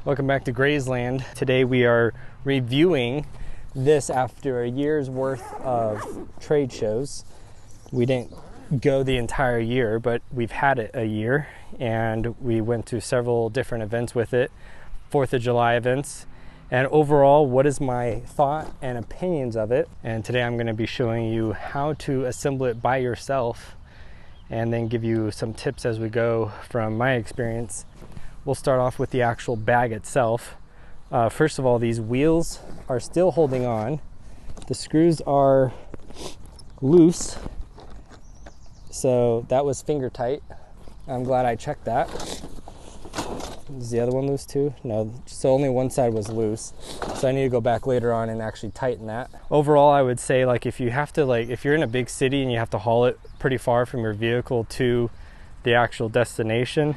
Welcome back to Grazeland. Today we are reviewing this after a year's worth of trade shows. We didn't go the entire year, but we've had it a year, and we went to several different events with it, 4th of July events. And overall, what is my thought and opinions of it? And today I'm going to be showing you how to assemble it by yourself and then give you some tips as we go from my experience. We'll start off with the actual bag itself. First of all, these wheels are still holding on. The screws are loose, so that was finger tight. I'm glad I checked that. Is the other one loose too? No, so only one side was loose. So I need to go back later on and actually tighten that. Overall, I would say if you have to if you're in a big city and you have to haul it pretty far from your vehicle to the actual destination,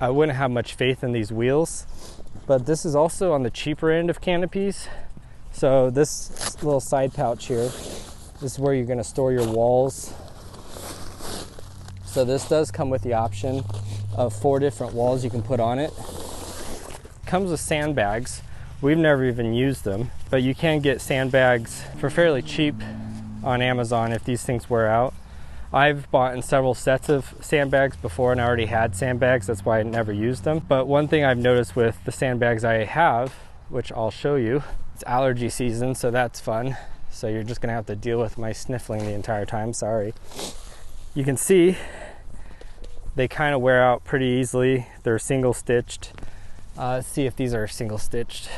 I wouldn't have much faith in these wheels. But this is also on the cheaper end of canopies. So this little side pouch here, this is where you're going to store your walls. So this does come with the option of 4 different walls you can put on it. Comes with sandbags. We've never even used them, but you can get sandbags for fairly cheap on Amazon if these things wear out. I've bought in several sets of sandbags before, and I already had sandbags. That's why I never used them. But one thing I've noticed with the sandbags I have, which I'll show you, it's allergy season, so that's fun. So you're just gonna have to deal with my sniffling the entire time, sorry. You can see they kind of wear out pretty easily. They're single stitched. Let's see if these are single stitched.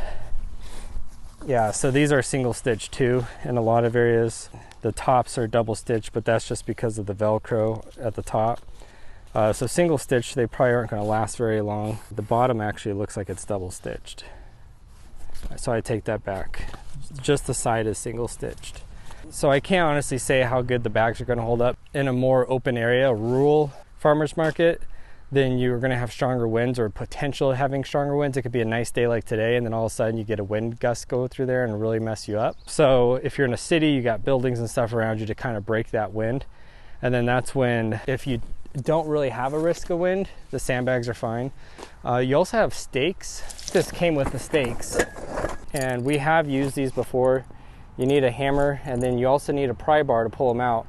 Yeah, so these are single stitched too in a lot of areas. The tops are double stitched, but that's just because of the Velcro at the top. So single stitched, they probably aren't going to last very long. The bottom actually looks like it's double stitched. So I take that back. Just the side is single stitched. So I can't honestly say how good the bags are going to hold up in a more open area, a rural farmer's market. Then you're going to have stronger winds, or potential of having stronger winds. It could be a nice day like today, and then all of a sudden you get a wind gust go through there and really mess you up. So if you're in a city, you got buildings and stuff around you to kind of break that wind. And then that's when, if you don't really have a risk of wind, the sandbags are fine. You also have stakes. This came with the stakes, and we have used these before. You need a hammer, and then you also need a pry bar to pull them out.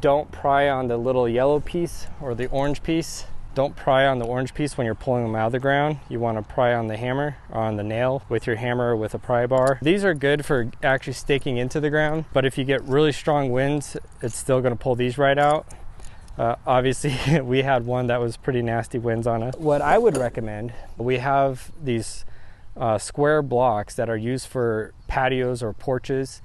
Don't pry on the little yellow piece or the orange piece. Don't pry on the orange piece when you're pulling them out of the ground. You want to pry on the hammer, or on the nail with your hammer or with a pry bar. These are good for actually staking into the ground, but if you get really strong winds, it's still going to pull these right out. Obviously, we had one that was pretty nasty winds on it. What I would recommend, we have these square blocks that are used for patios or porches,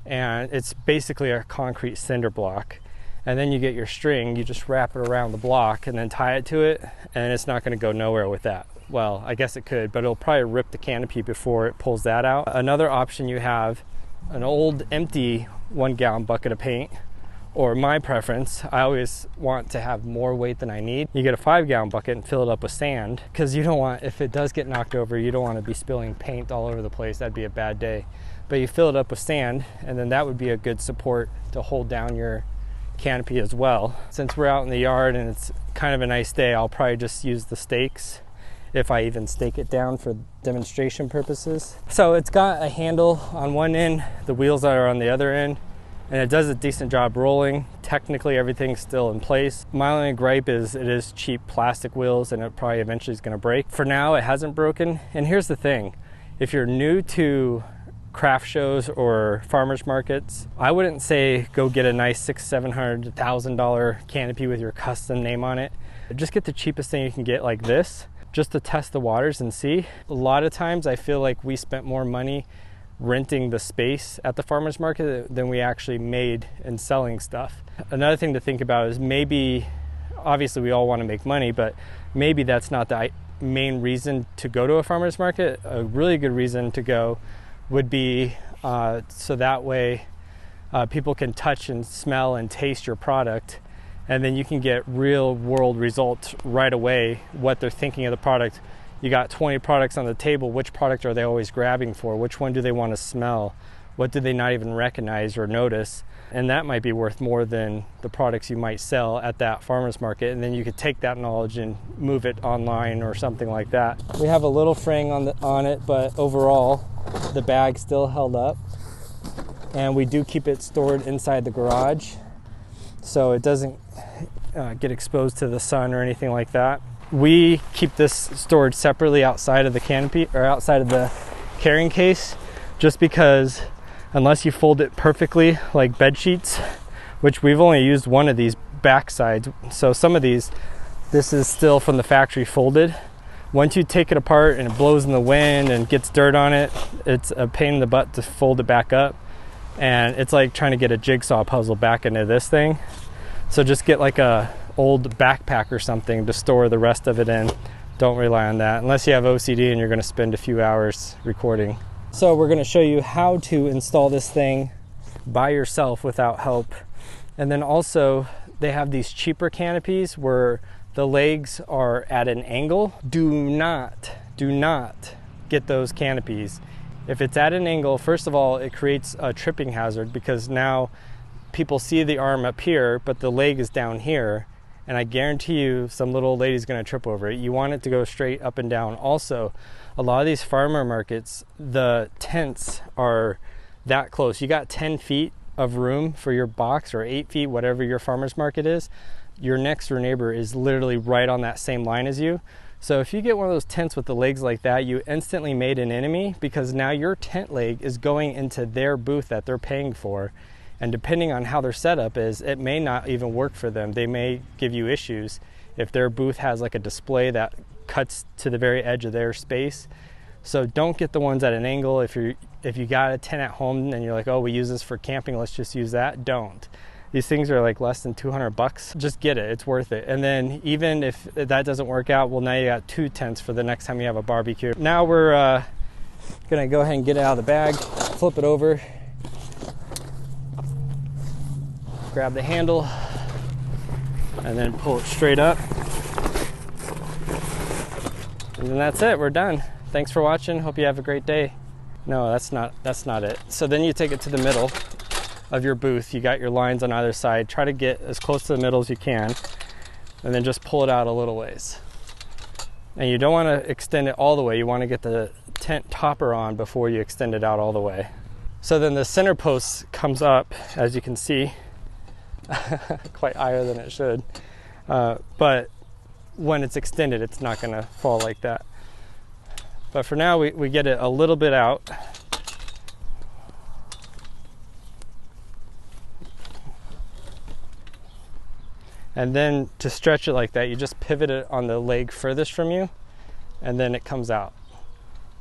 and it's basically a concrete cinder block. And then you get your string, you just wrap it around the block and then tie it to it, and it's not going to go nowhere with that. Well, I guess it could, but it'll probably rip the canopy before it pulls that out. Another option, you have an old empty 1-gallon bucket of paint, or my preference, I always want to have more weight than I need. You get a 5-gallon bucket and fill it up with sand, because you don't want, if it does get knocked over, you don't want to be spilling paint all over the place. That'd be a bad day. But you fill it up with sand, and then that would be a good support to hold down your canopy as well. Since we're out in the yard and it's kind of a nice day, I'll probably just use the stakes, if I even stake it down for demonstration purposes. So it's got a handle on one end, the wheels are on the other end, and it does a decent job rolling. Technically everything's still in place. My only gripe is it is cheap plastic wheels, and it probably eventually is going to break. For now it hasn't broken. And here's the thing, if you're new to craft shows or farmers markets, I wouldn't say go get a nice $600, $700, $1,000 canopy with your custom name on it. Just get the cheapest thing you can get, like this, just to test the waters and see. A lot of times I feel like we spent more money renting the space at the farmers market than we actually made in selling stuff. Another thing to think about is maybe, obviously we all want to make money, but maybe that's not the main reason to go to a farmers market. A really good reason to go would be so that way people can touch and smell and taste your product, and then you can get real world results right away, what they're thinking of the product. You got 20 products on the table, which product are they always grabbing for? Which one do they want to smell? What do they not even recognize or notice? and that might be worth more than the products you might sell at that farmer's market, and then you could take that knowledge and move it online or something like that. We have a little fraying on it, but overall the bag still held up, and we do keep it stored inside the garage so it doesn't get exposed to the sun or anything like that. We keep this stored separately outside of the canopy or outside of the carrying case, just because unless you fold it perfectly like bed sheets, which we've only used one of these back sides, so some of these, this is still from the factory folded. Once you take it apart and it blows in the wind and gets dirt on it, it's a pain in the butt to fold it back up, and it's like trying to get a jigsaw puzzle back into this thing. So just get like a old backpack or something to store the rest of it in. Don't rely on that unless you have OCD and you're going to spend a few hours recording. So we're going to show you how to install this thing by yourself without help. And then also they have these cheaper canopies where the legs are at an angle. Do not get those canopies. If it's at an angle, first of all, it creates a tripping hazard, because now people see the arm up here, but the leg is down here. And I guarantee you some little old lady's gonna trip over it. You want it to go straight up and down. Also, a lot of these farmer markets, the tents are that close. You got 10 feet of room for your box, or 8 feet, whatever your farmer's market is. Your next door neighbor is literally right on that same line as you. So if you get one of those tents with the legs like that, you instantly made an enemy, because now your tent leg is going into their booth that they're paying for. And depending on how their setup is, it may not even work for them. They may give you issues if their booth has like a display that cuts to the very edge of their space. So don't get the ones at an angle. If you got a tent at home and you're like, oh, we use this for camping, let's just use that. Don't. These things are like less than 200 bucks. Just get it, it's worth it. And then even if that doesn't work out, well, now you got 2 tents for the next time you have a barbecue. Now we're gonna go ahead and get it out of the bag, flip it over, grab the handle, and then pull it straight up. And then that's it, we're done. Thanks for watching, hope you have a great day. No, that's not it. So then you take it to the middle of your booth. You got your lines on either side. Try to get as close to the middle as you can, and then just pull it out a little ways. And you don't want to extend it all the way. You want to get the tent topper on before you extend it out all the way. So then the center post comes up, as you can see, quite higher than it should. But when it's extended, it's not going to fall like that. But for now, we get it a little bit out. And then to stretch it like that, you just pivot it on the leg furthest from you, and then it comes out.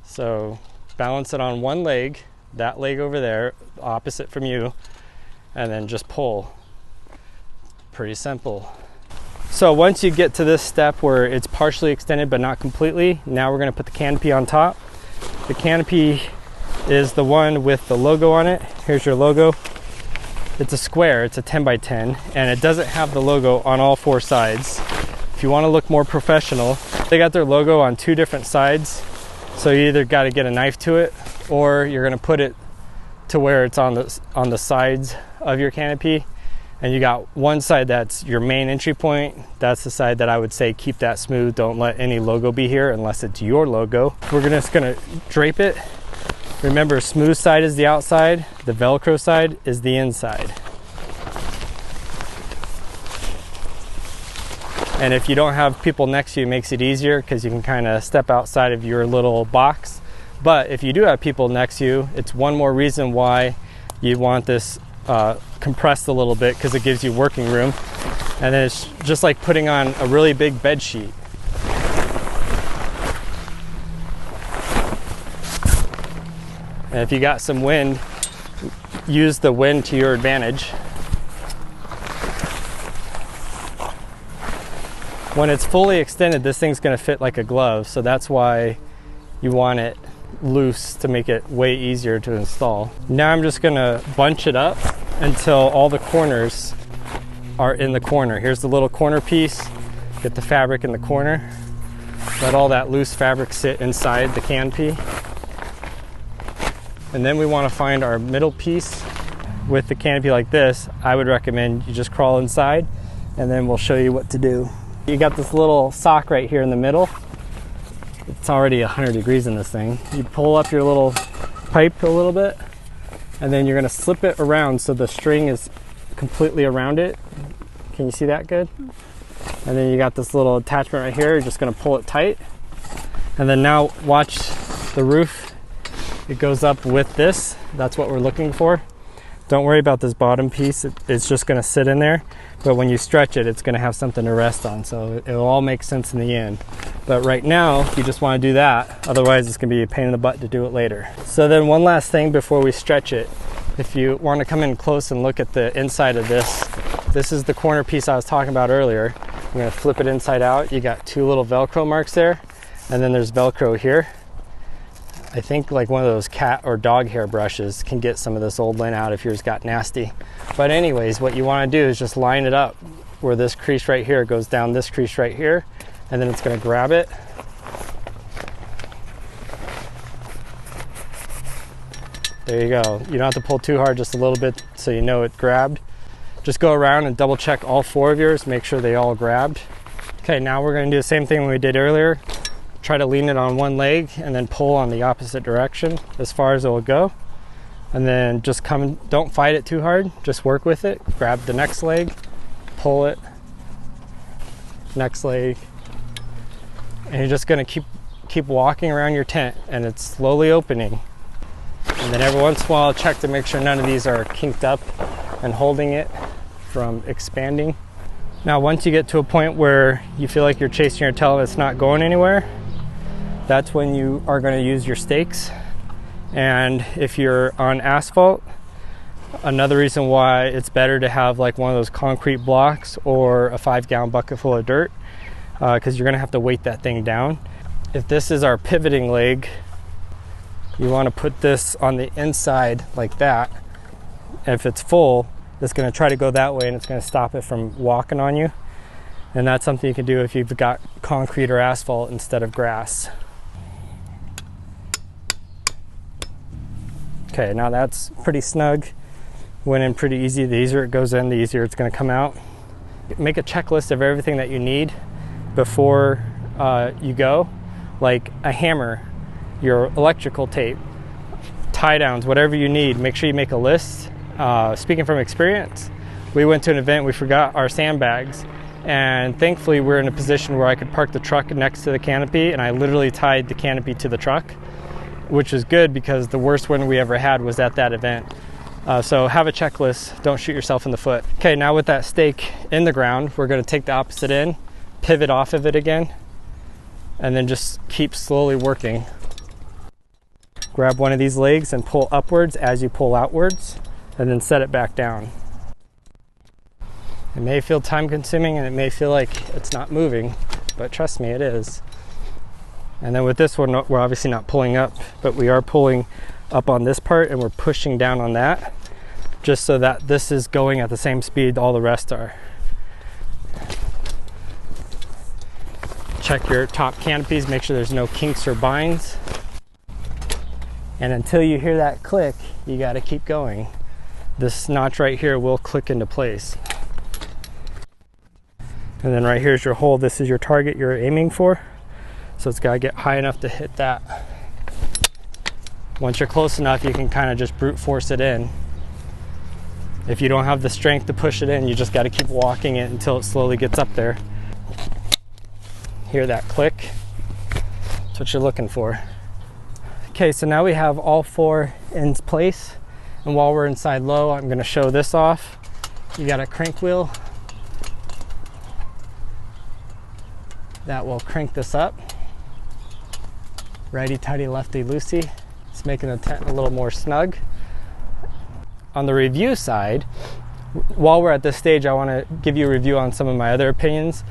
So balance it on one leg, that leg over there, opposite from you, and then just pull. Pretty simple. So once you get to this step where it's partially extended but not completely, now we're going to put the canopy on top. The canopy is the one with the logo on it. Here's your logo. It's a square, it's a 10 by 10, and it doesn't have the logo on all 4 sides. If you want to look more professional, they got their logo on 2 different sides. So you either got to get a knife to it, or you're going to put it to where it's on the sides of your canopy. And you got one side that's your main entry point. That's the side that I would say keep that smooth. Don't let any logo be here unless it's your logo. We're just gonna drape it. Remember, smooth side is the outside, the Velcro side is the inside. And if you don't have people next to you, it makes it easier because you can kind of step outside of your little box. But if you do have people next to you, it's one more reason why you want this compressed a little bit, because it gives you working room. And then it's just like putting on a really big bed sheet. And if you got some wind, use the wind to your advantage. When it's fully extended, this thing's going to fit like a glove, so that's why you want it loose to make it way easier to install. Now I'm just going to bunch it up until all the corners are in the corner. Here's the little corner piece. Get the fabric in the corner. Let all that loose fabric sit inside the canopy. And then we want to find our middle piece. with the canopy like this, I would recommend you just crawl inside and then we'll show you what to do. You got this little sock right here in the middle. It's already 100 degrees in this thing. You pull up your little pipe a little bit and then you're gonna slip it around so the string is completely around it. Can you see that good? And then you got this little attachment right here. You're just gonna pull it tight. And then now watch the roof. It goes up with this. That's what we're looking for. Don't worry about this bottom piece. It's just gonna sit in there. But when you stretch it, it's gonna have something to rest on. So it'll all make sense in the end. But right now, you just wanna do that. Otherwise, it's gonna be a pain in the butt to do it later. So then one last thing before we stretch it. If you wanna come in close and look at the inside of this, this is the corner piece I was talking about earlier. I'm gonna flip it inside out. You got two little Velcro marks there. And then there's Velcro here. I think like one of those cat or dog hair brushes can get some of this old lint out if yours got nasty. But anyways, what you want to do is just line it up where this crease right here goes down this crease right here, and then it's going to grab it. There you go. You don't have to pull too hard, just a little bit so you know it grabbed. Just go around and double check all four of yours, make sure they all grabbed. Okay, now we're going to do the same thing we did earlier. Try to lean it on one leg and then pull on the opposite direction as far as it will go. And then just come, don't fight it too hard, just work with it. Grab the next leg, pull it, next leg. And you're just gonna keep walking around your tent and it's slowly opening. And then every once in a while, check to make sure none of these are kinked up and holding it from expanding. Now, once you get to a point where you feel like you're chasing your tail and it's not going anywhere, that's when you are going to use your stakes. And if you're on asphalt, another reason why it's better to have like one of those concrete blocks or a 5-gallon bucket full of dirt, because you're going to have to weight that thing down. If this is our pivoting leg, you want to put this on the inside like that. And if it's full, it's going to try to go that way and it's going to stop it from walking on you. And that's something you can do if you've got concrete or asphalt instead of grass. Okay, now that's pretty snug. Went in pretty easy. The easier it goes in, the easier it's going to come out. Make a checklist of everything that you need before you go, like a hammer, your electrical tape, tie downs, whatever you need. Make sure you make a list. Speaking from experience, we went to an event, we forgot our sandbags, and thankfully we're in a position where I could park the truck next to the canopy, and I literally tied the canopy to the truck, which is good because the worst one we ever had was at that event. So have a checklist, don't shoot yourself in the foot. Okay, now with that stake in the ground, we're going to take the opposite end, pivot off of it again, and then just keep slowly working. Grab one of these legs and pull upwards as you pull outwards, and then set it back down. It may feel time consuming and it may feel like it's not moving, but trust me, it is. And then with this one, we're obviously not pulling up, but we are pulling up on this part and we're pushing down on that, just so that this is going at the same speed all the rest are. Check your top canopies, make sure there's no kinks or binds. And until you hear that click, you gotta keep going. This notch right here will click into place. And then right here's your hole. This is your target you're aiming for. So it's gotta get high enough to hit that. Once you're close enough, you can kind of just brute force it in. If you don't have the strength to push it in, you just gotta keep walking it until it slowly gets up there. Hear that click? That's what you're looking for. Okay, so now we have all four in place. And while we're inside low, I'm gonna show this off. You got a crank wheel that will crank this up. Righty-tighty, lefty-loosey. It's making the tent a little more snug. On the review side, while we're at this stage, I wanna give you a review on some of my other opinions.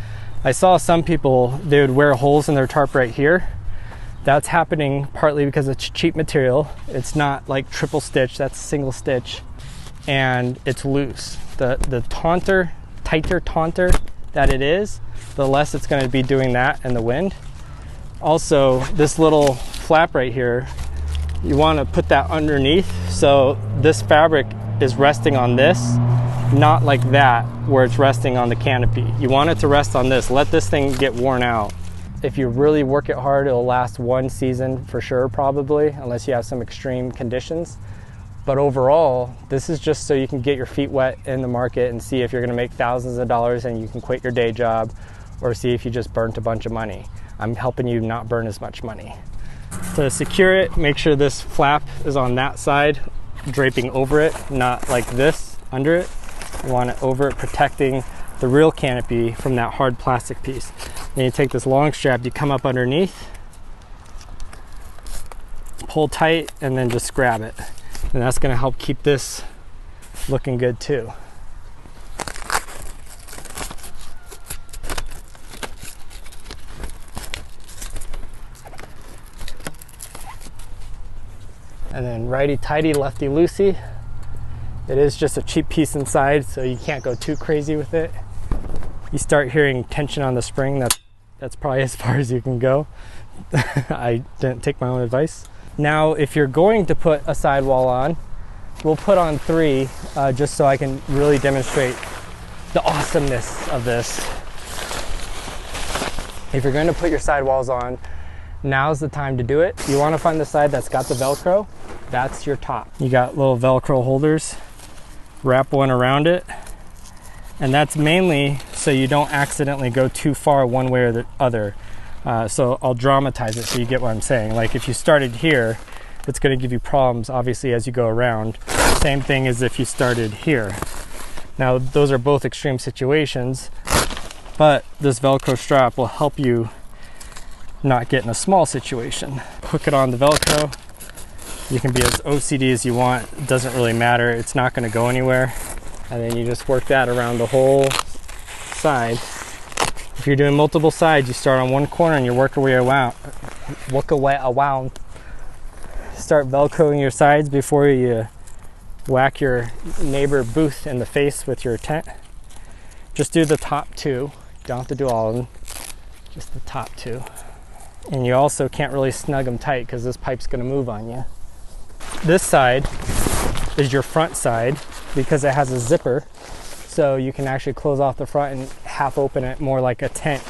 I saw some people, they would wear holes in their tarp right here. That's happening partly because it's cheap material. It's not like triple stitch, that's single stitch, and it's loose. The tighter taunter that it is, the less it's gonna be doing that in the wind. Also, this little flap right here, you wanna put that underneath so this fabric is resting on this, not like that where it's resting on the canopy. You want it to rest on this. Let this thing get worn out. If you really work it hard, it'll last one season for sure, probably, unless you have some extreme conditions. But overall, this is just so you can get your feet wet in the market and see if you're gonna make thousands of dollars and you can quit your day job, or see if you just burnt a bunch of money. I'm helping you not burn as much money. To secure it, make sure this flap is on that side, draping over it, not like this under it. You want it over it, protecting the real canopy from that hard plastic piece. Then you take this long strap, you come up underneath, pull tight, and then just grab it. And that's gonna help keep this looking good too. And then righty-tighty, lefty-loosey. It is just a cheap piece inside, so you can't go too crazy with it. You start hearing tension on the spring, that's probably as far as you can go. I didn't take my own advice. Now, if you're going to put a sidewall on, we'll put on 3, just so I can really demonstrate the awesomeness of this. If you're going to put your sidewalls on, now's the time to do it. You want to find the side that's got the Velcro. That's your top. You got little Velcro holders. Wrap one around it. And that's mainly so you don't accidentally go too far one way or the other. So I'll dramatize it so you get what I'm saying. Like if you started here, it's going to give you problems obviously as you go around. Same thing as if you started here. Now those are both extreme situations, but this Velcro strap will help you not get in a small situation. Hook it on the Velcro. You can be as OCD as you want. It doesn't really matter. It's not going to go anywhere. And then you just work that around the whole side. If you're doing multiple sides, you start on one corner and you work your way around. Start Velcroing your sides before you whack your neighbor booth in the face with your tent. Just do the top 2. You don't have to do all of them. Just the top 2. And you also can't really snug them tight because this pipe's going to move on you. This side is your front side because it has a zipper, so you can actually close off the front and half open it more like a tent.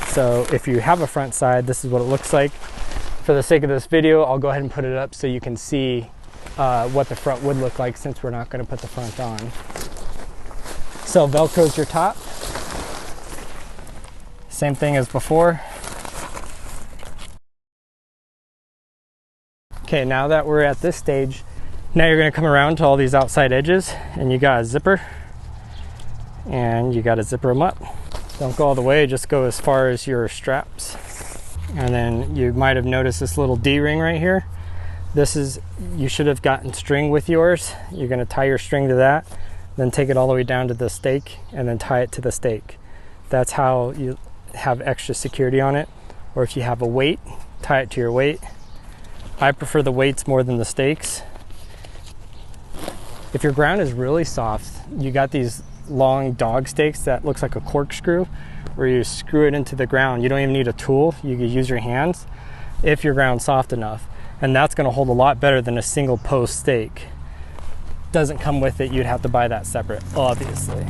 So if you have a front side, this is what it looks like. For the sake of this video, I'll go ahead and put it up so you can see what the front would look like, since we're not going to put the front on. So Velcro's your top. Same thing as before. Okay, now that we're at this stage, now you're going to come around to all these outside edges and you got a zipper and you got to zipper them up. Don't go all the way, just go as far as your straps. And then you might have noticed this little D-ring right here. This is, you should have gotten string with yours. You're going to tie your string to that, then take it all the way down to the stake and then tie it to the stake. That's how you have extra security on it. Or if you have a weight, tie it to your weight. I prefer the weights more than the stakes. If your ground is really soft, you got these long dog stakes that looks like a corkscrew, where you screw it into the ground. You don't even need a tool. You can use your hands if your ground's soft enough. And that's going to hold a lot better than a single post stake. Doesn't come with it. You'd have to buy that separate, obviously.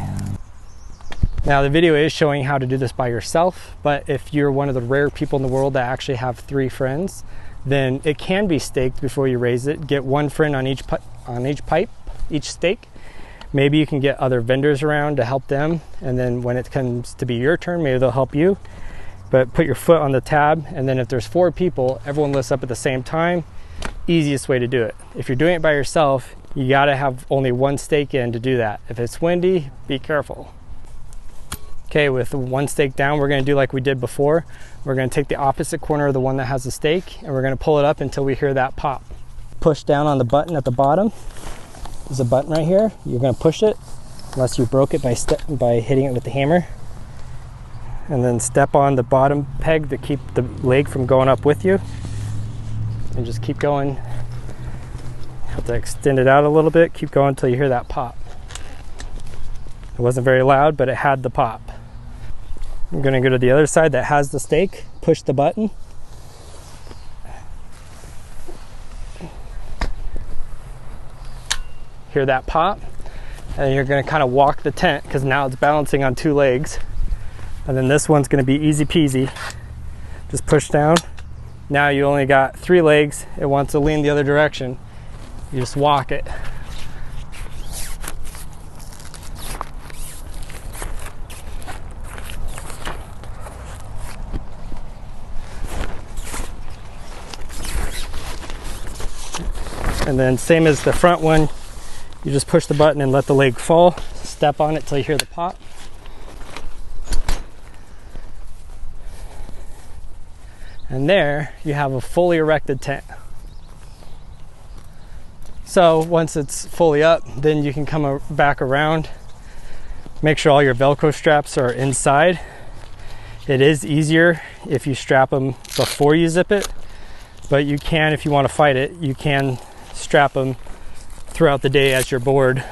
Now the video is showing how to do this by yourself, but if you're one of the rare people in the world that actually have 3 friends, then it can be staked before you raise it. Get one friend on each pipe, each stake. Maybe you can get other vendors around to help them, and then when it comes to be your turn, maybe they'll help you. But put your foot on the tab, and then if there's 4 people, everyone lifts up at the same time. Easiest way to do it. If you're doing it by yourself, you gotta have only one stake in to do that. If it's windy, be careful. Okay, with one stake down, we're gonna do like we did before. We're gonna take the opposite corner of the one that has the stake, and we're gonna pull it up until we hear that pop. Push down on the button at the bottom. There's a button right here. You're gonna push it, unless you broke it by hitting it with the hammer. And then step on the bottom peg to keep the leg from going up with you. And just keep going. Have to extend it out a little bit. Keep going until you hear that pop. It wasn't very loud, but it had the pop. I'm gonna go to the other side that has the stake, push the button. hear that pop, and you're going to kind of walk the tent because now it's balancing on 2 legs. And then this one's going to be easy peasy. Just push down. Now you only got 3 legs. It wants to lean the other direction. You just walk it. And then same as the front one, you just push the button and let the leg fall. Step on it till you hear the pop. And there you have a fully erected tent. So once it's fully up, then you can come back around. Make sure all your Velcro straps are inside. It is easier if you strap them before you zip it, but you can, if you want to fight it, you can strap them throughout the day as you're bored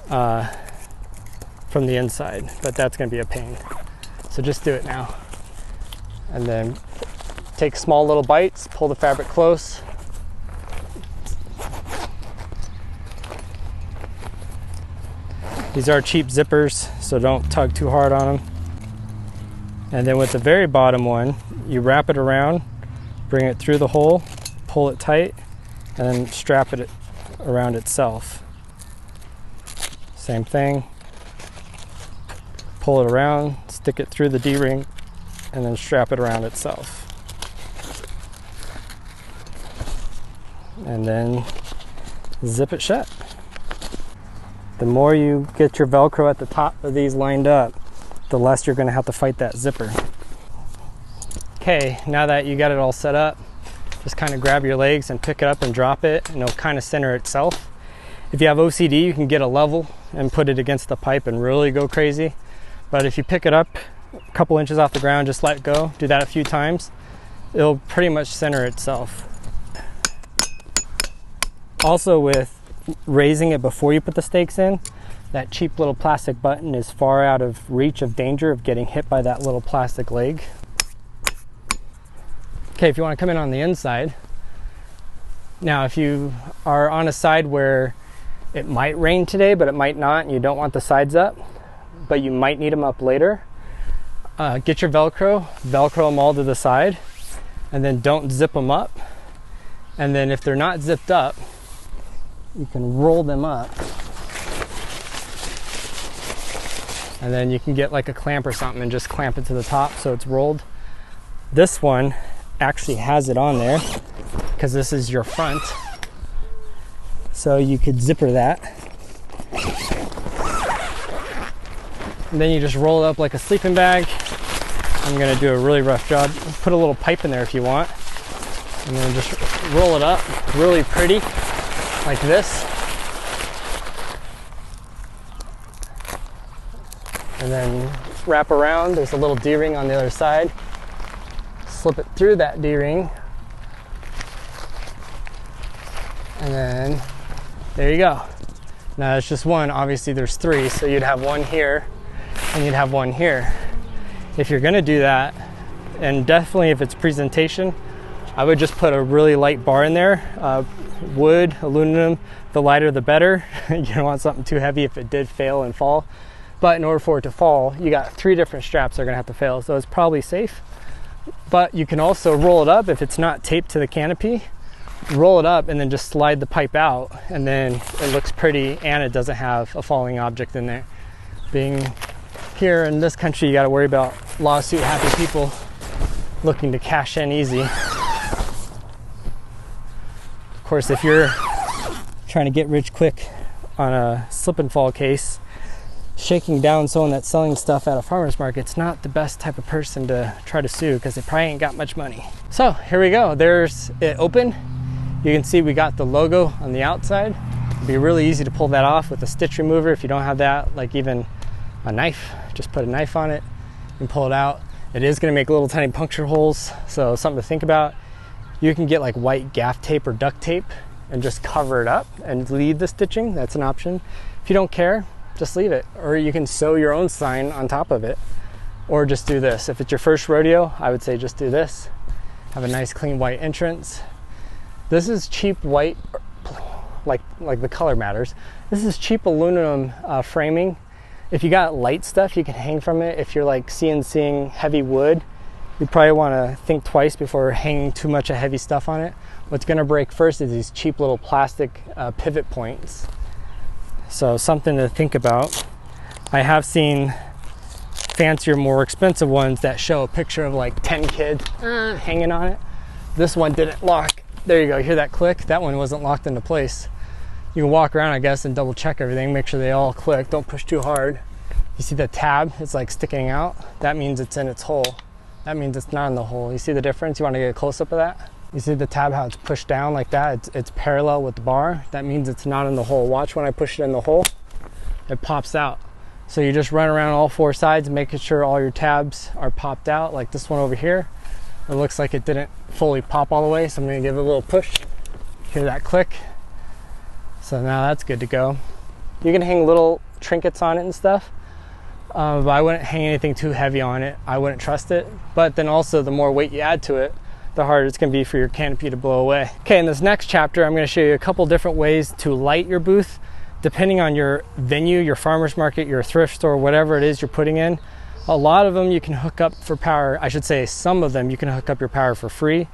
from the inside, but that's going to be a pain. So just do it now. And then take small little bites, pull the fabric close. These are cheap zippers, so don't tug too hard on them. And then with the very bottom one, you wrap it around, bring it through the hole, pull it tight, and then strap it around itself. Same thing. Pull it around, stick it through the D-ring, and then strap it around itself. And then zip it shut. The more you get your Velcro at the top of these lined up, the less you're going to have to fight that zipper. Okay, now that you got it all set up, just kind of grab your legs and pick it up and drop it, and it'll kind of center itself. If you have OCD, you can get a level and put it against the pipe and really go crazy. But if you pick it up a couple inches off the ground, just let it go, do that a few times, it'll pretty much center itself. Also, with raising it before you put the stakes in, that cheap little plastic button is far out of reach of danger of getting hit by that little plastic leg. Okay, if you want to come in on the inside, now if you are on a side where it might rain today but it might not, and you don't want the sides up but you might need them up later, get your Velcro them all to the side, and then don't zip them up. And then if they're not zipped up, you can roll them up, and then you can get like a clamp or something and just clamp it to the top so it's rolled. This one actually has it on there because this is your front, so you could zipper that, and then you just roll it up like a sleeping bag. I'm going to do a really rough job. Put a little pipe in there if you want, and then just roll it up really pretty like this, and then wrap around. There's a little D-ring on the other side. Slip it through that D-ring, and then there you go. Now it's just one, obviously there's 3, so you'd have one here and you'd have one here. If you're gonna do that, and definitely if it's presentation, I would just put a really light bar in there. Wood, aluminum, the lighter the better. You don't want something too heavy if it did fail and fall. But in order for it to fall, you got 3 different straps that are gonna have to fail, so it's probably safe. But you can also roll it up if it's not taped to the canopy. Roll it up and then just slide the pipe out, and then it looks pretty and it doesn't have a falling object in there. Being here in this country, you got to worry about lawsuit happy people looking to cash in easy. Of course, if you're trying to get rich quick on a slip and fall case, shaking down someone that's selling stuff at a farmer's market's not the best type of person to try to sue because they probably ain't got much money. So here we go. There's it open. You can see we got the logo on the outside. It'd be really easy to pull that off with a stitch remover. If you don't have that, like even a knife, just put a knife on it and pull it out. It is going to make little tiny puncture holes, so something to think about. You can get like white gaff tape or duct tape and just cover it up and leave the stitching. That's an option. If you don't care, just leave it. Or you can sew your own sign on top of it, or just do this. If it's your first rodeo, I would say just do this. Have a nice clean white entrance. This is cheap white like the color matters. This is cheap aluminum framing. If you got light stuff, you can hang from it. If you're like CNCing heavy wood, you probably want to think twice before hanging too much of heavy stuff on it. What's going to break first is these cheap little plastic pivot points. So something to think about. I have seen fancier, more expensive ones that show a picture of like 10 kids hanging on it. This one didn't lock. There you go, hear that click? That one wasn't locked into place. You can walk around, I guess, and double check everything, make sure they all click. Don't push too hard. You see the tab? It's like sticking out. That means it's in its hole. That means it's not in the hole. You see the difference? You want to get a close-up of that? You see the tab, how it's pushed down like that? It's parallel with the bar. That means it's not in the hole. Watch when I push it in the hole, it pops out. So you just run around all four sides, making sure all your tabs are popped out, like this one over here. It looks like it didn't fully pop all the way, so I'm gonna give it a little push. Hear that click? So now that's good to go. You can hang little trinkets on it and stuff, but I wouldn't hang anything too heavy on it. I wouldn't trust it. But then also, the more weight you add to it, the harder it's gonna be for your canopy to blow away. Okay, in this next chapter, I'm gonna show you a couple different ways to light your booth, depending on your venue, your farmer's market, your thrift store, whatever it is you're putting in. A lot of them you can hook up for power. I should say some of them you can hook up your power for free.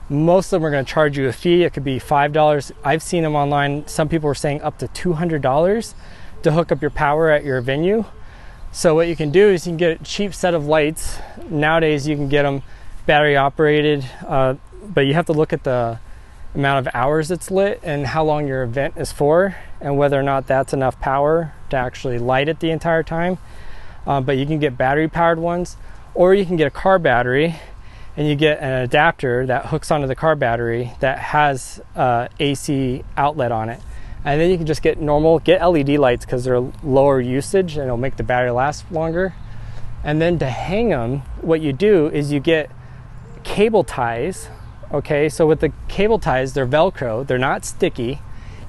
Most of them are going to charge you a fee. It could be $5. I've seen them online. Some people are saying up to $200 to hook up your power at your venue. So what you can do is you can get a cheap set of lights. Nowadays you can get them battery operated, but you have to look at the amount of hours it's lit and how long your event is for, and whether or not that's enough power to actually light it the entire time. But you can get battery powered ones, or you can get a car battery and you get an adapter that hooks onto the car battery that has AC outlet on it. And then you can just get LED lights because they're lower usage and it'll make the battery last longer. And then to hang them, what you do is you get cable ties. Okay, so with the cable ties, they're Velcro, they're not sticky.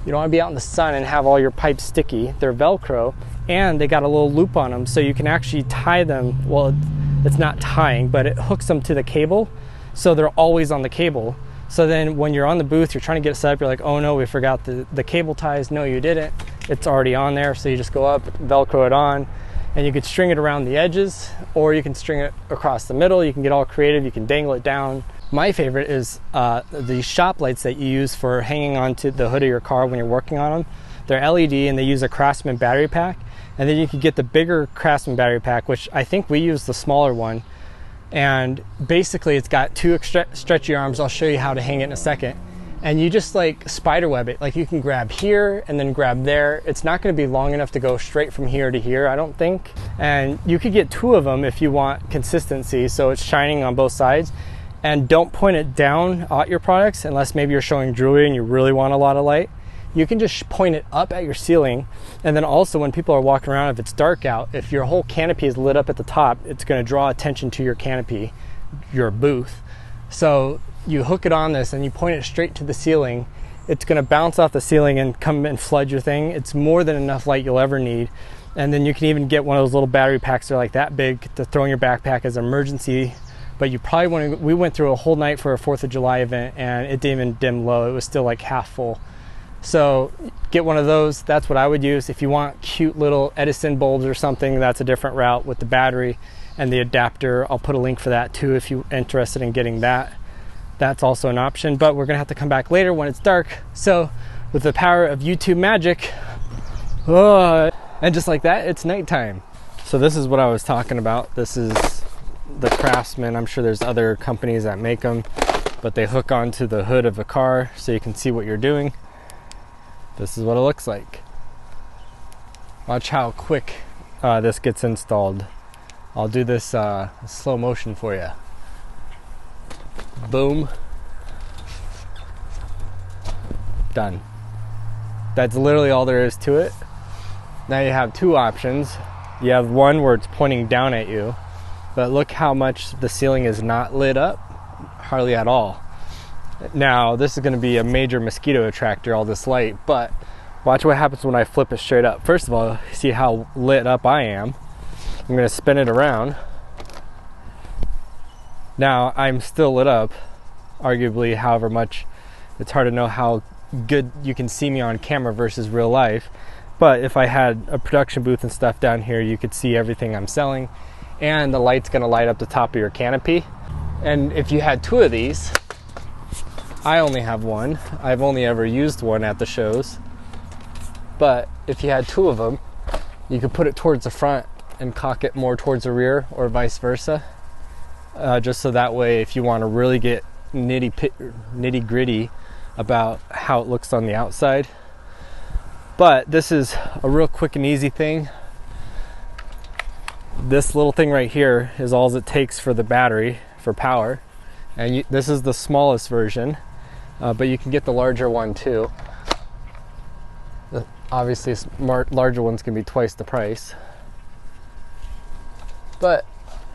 You don't want to be out in the sun and have all your pipes sticky. They're Velcro, and they got a little loop on them, so you can actually tie them. Well, it's not tying, but it hooks them to the cable, so they're always on the cable. So then when you're on the booth, you're trying to get it set up, you're like, oh no, we forgot the cable ties. No, you didn't. It's already on there, so you just go up, Velcro it on, and you could string it around the edges, or you can string it across the middle. You can get all creative, you can dangle it down. My favorite is the shop lights that you use for hanging onto the hood of your car when you're working on them. They're LED and they use a Craftsman battery pack. And then you can get the bigger Craftsman battery pack, which I think we use the smaller one. And basically it's got two stretchy arms. I'll show you how to hang it in a second. And you just like spider web it. Like you can grab here and then grab there. It's not going to be long enough to go straight from here to here, I don't think. And you could get two of them if you want consistency, so it's shining on both sides. And don't point it down at your products unless maybe you're showing jewelry and you really want a lot of light. You can just point it up at your ceiling. And then also when people are walking around, if it's dark out, if your whole canopy is lit up at the top, it's going to draw attention to your canopy, your booth. So you hook it on this and you point it straight to the ceiling. It's going to bounce off the ceiling and come and flood your thing. It's more than enough light you'll ever need. And then you can even get one of those little battery packs that are like that big to throw in your backpack as an emergency. But you probably want to, we went through a whole night for a 4th of July event and it didn't even dim low. It was still like half full. So get one of those. That's what I would use. If you want cute little Edison bulbs or something, that's a different route with the battery and the adapter. I'll put a link for that too if you're interested in getting that. That's also an option, but we're gonna have to come back later when it's dark. So with the power of YouTube magic, and just like that, it's nighttime. So this is what I was talking about. This is the Craftsman. I'm sure there's other companies that make them, but they hook onto the hood of a car so you can see what you're doing. This is what it looks like. Watch how quick this gets installed. I'll do this slow motion for you. Boom. Done. That's literally all there is to it. Now you have two options. You have one where it's pointing down at you, but look how much the ceiling is not lit up. Hardly at all. Now this is going to be a major mosquito attractor, all this light, but watch what happens when I flip it straight up. First of all, see how lit up I am. I'm going to spin it around. Now I'm still lit up, arguably, however much. It's hard to know how good you can see me on camera versus real life. But if I had a production booth and stuff down here, you could see everything I'm selling, and the light's gonna light up the top of your canopy. And if you had 2 of these, I only have one. I've only ever used one at the shows. But if you had 2 of them, you could put it towards the front and cock it more towards the rear, or vice versa. Just so that way, if you want to really get nitty gritty about how it looks on the outside. But this is a real quick and easy thing. This little thing right here is all it takes for the battery for power. And this is the smallest version, but you can get the larger one too. Obviously, larger ones can be twice the price. But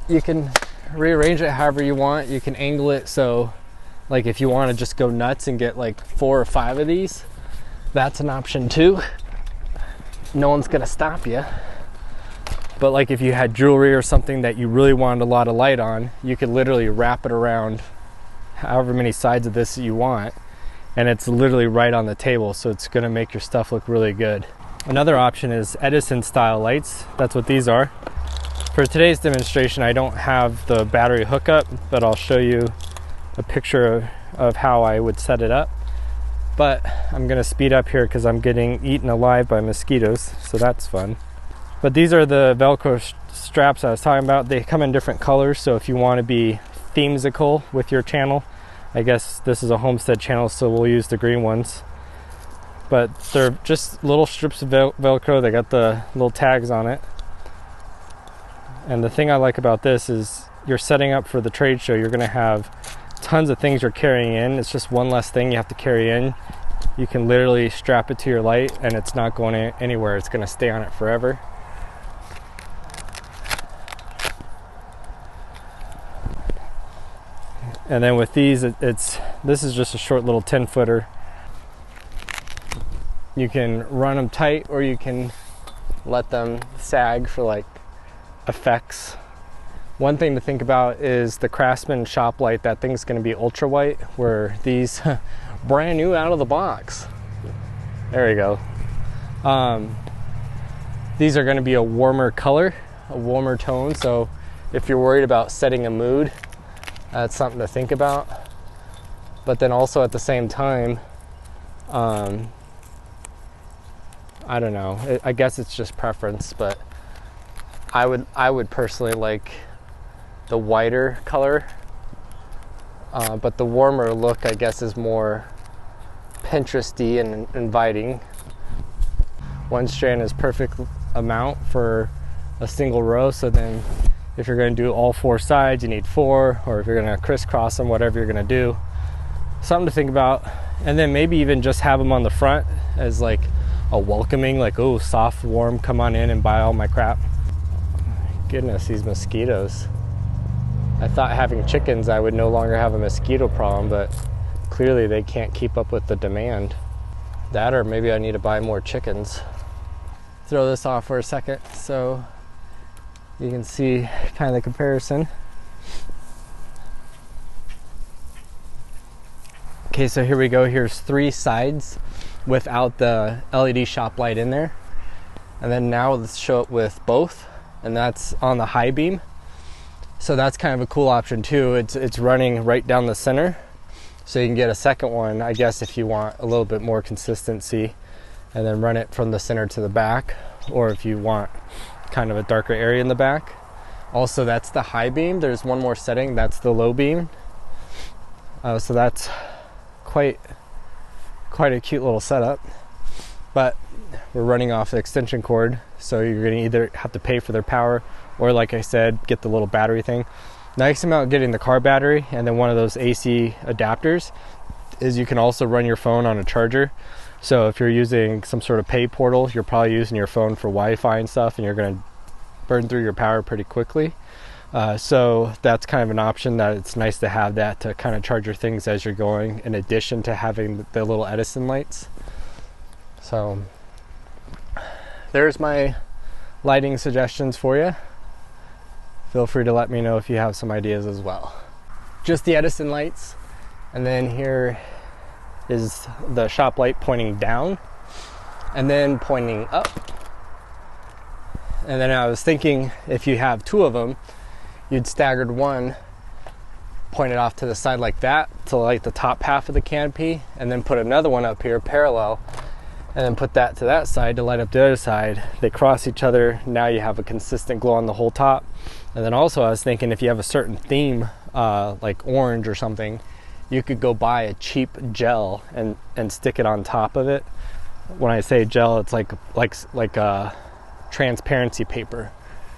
you can rearrange it however you want. You can angle it so, like, if you want to just go nuts and get like 4 or 5 of these, that's an option too. No one's gonna stop you. But like if you had jewelry or something that you really wanted a lot of light on, you could literally wrap it around however many sides of this you want, and it's literally right on the table, so it's gonna make your stuff look really good. Another option is Edison style lights. That's what these are. For today's demonstration, I don't have the battery hookup, but I'll show you a picture of how I would set it up. But I'm gonna speed up here because I'm getting eaten alive by mosquitoes, so that's fun. But these are the Velcro straps I was talking about. They come in different colors, so if you want to be themesical with your channel, I guess this is a homestead channel, so we'll use the green ones. But they're just little strips of Velcro. They got the little tags on it. And the thing I like about this is you're setting up for the trade show. You're gonna have tons of things you're carrying in. It's just one less thing you have to carry in. You can literally strap it to your light and it's not going anywhere. It's gonna stay on it forever. And then with these, this is just a short little 10-footer. You can run them tight, or you can let them sag for like effects. One thing to think about is the Craftsman shop light. That thing's going to be ultra white, where these brand new out of the box. There you go. These are going to be a warmer color, a warmer tone. So if you're worried about setting a mood, that's something to think about. But then also at the same time, I don't know, I guess it's just preference, but I would personally like the whiter color, but the warmer look, I guess, is more Pinteresty and inviting. 1 strand is perfect amount for a single row, so then if you're going to do all 4 sides, you need 4, or if you're going to crisscross them, whatever you're going to do. Something to think about. And then maybe even just have them on the front as like a welcoming, like, oh, soft, warm, come on in and buy all my crap. Goodness, these mosquitoes. I thought having chickens I would no longer have a mosquito problem, but clearly they can't keep up with the demand. That, or maybe I need to buy more chickens. Throw this off for a second so you can see kind of the comparison. Okay, so here we go. Here's 3 sides without the LED shop light in there. And then now let's show it with both, and that's on the high beam. So that's kind of a cool option too. It's running right down the center. So you can get a second one, I guess, if you want a little bit more consistency, and then run it from the center to the back, or if you want kind of a darker area in the back. Also, that's the high beam. There's one more setting, that's the low beam. So that's quite a cute little setup. But we're running off the extension cord, so you're going to either have to pay for their power, or like I said, get the little battery thing. Nice about getting the car battery and then one of those AC adapters is you can also run your phone on a charger. So if you're using some sort of pay portal, you're probably using your phone for Wi-Fi and stuff, and you're going to burn through your power pretty quickly. So that's kind of an option, that it's nice to have that to kind of charge your things as you're going, in addition to having the little Edison lights. So there's my lighting suggestions for you. Feel free to let me know if you have some ideas as well. Just the Edison lights, and then here is the shop light pointing down and then pointing up. And then I was thinking, if you have two of them, you'd staggered one pointed off to the side like that to light the top half of the canopy, and then put another one up here parallel, and then put that to that side to light up the other side. They cross each other. Now you have a consistent glow on the whole top. And then also I was thinking, if you have a certain theme, like orange or something, you could go buy a cheap gel and stick it on top of it. When I say gel, it's like transparency paper,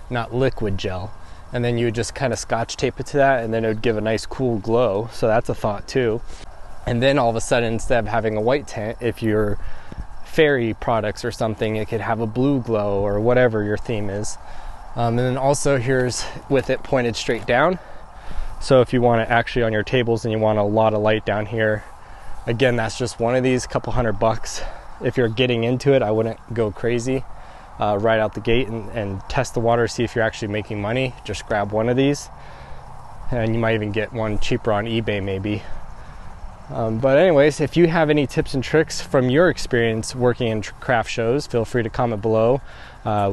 not liquid gel. And then you would just kind of scotch tape it to that, and then it would give a nice cool glow. So that's a thought too. And then all of a sudden, instead of having a white tint, if you're fairy products or something, it could have a blue glow or whatever your theme is. And then also here's with it pointed straight down. So if you want it actually on your tables and you want a lot of light down here, again, that's just one of these, a couple $100. If you're getting into it, I wouldn't go crazy right out the gate and test the water, see if you're actually making money. Just grab one of these, and you might even get one cheaper on eBay maybe. But anyways, if you have any tips and tricks from your experience working in craft shows, feel free to comment below.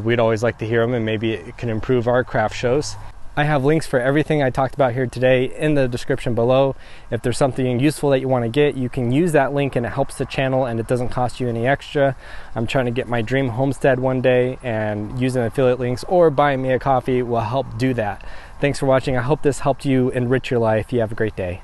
We'd always like to hear them, and maybe it can improve our craft shows. I have links for everything I talked about here today in the description below. If there's something useful that you want to get, you can use that link, and it helps the channel and it doesn't cost you any extra. I'm trying to get my dream homestead one day, and using affiliate links or buying me a coffee will help do that. Thanks for watching. I hope this helped you enrich your life. You have a great day.